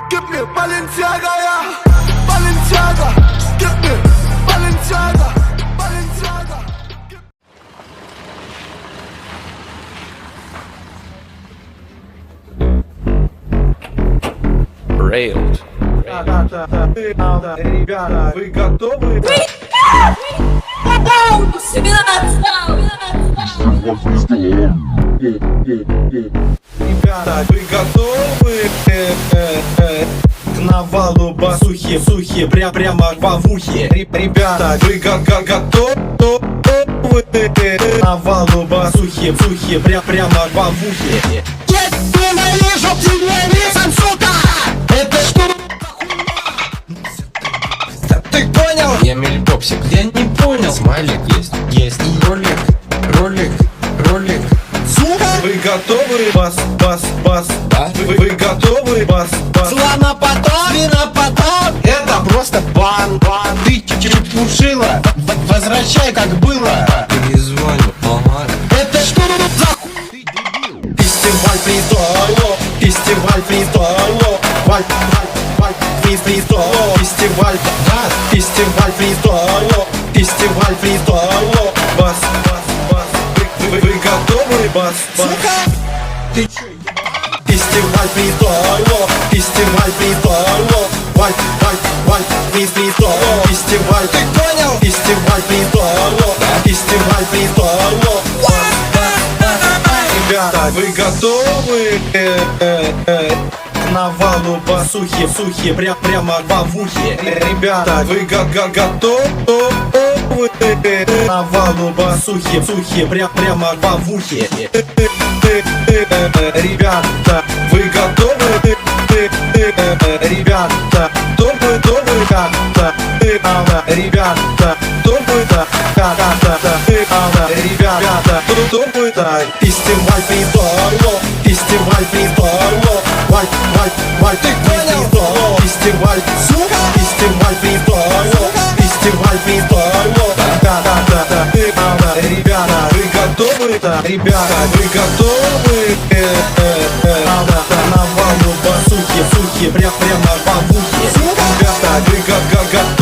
gib mir Balenciaga, ja. Balenciaga, gib mir Balenciaga, Balenciaga. Railed. Ребята, вы готовы? Ребята, вы готовы к навалу басухи, сухи, прямо в ухе? Ребята, вы готовы к навалу басухи, сухи, прямо в ухе? Я ненавижу телевизор, сука! Это что? Ты понял? Я милипопсик. Я не понял. Смайлик есть. Есть. Ролик. Сука! Вы готовы? Бас. Да? Вы готовы? Бас. Зла на потом, вина потом. Это просто бан. Ты чуть-чуть слушила. Возвращай, как было. Перезвоню. Ага. Это что за хуй? Фестиваль фристайла, фестиваль фристайла, фристайла, фестиваль фристайла, фестиваль фристайла, бас. Вы готовы? Бас. Ты чё? Фестиваль фристайла, фестиваль фристайла, фристайла, фестиваль. Ты понял? Фестиваль фристайла, фестиваль фристайла, ребята, вы готовы к навалу басухи, сухи, прямо в ухе? Ребята, вы готовы к навалу басухи, сухи, прямо в ухе? Ребята, вы готовы? Ребята, готовы как-то? Ребята, готовы как-то? Ребята, готовы? Фестиваль фристайла, фестиваль фристайла, Ты понял? фестиваль, сука, фестиваль фристайла, фестиваль фристайла, ребята, вы готовы? Ребята, вы готовы? Навалу басухи, сухи, прямо в ухе? Ребята, вы готовы?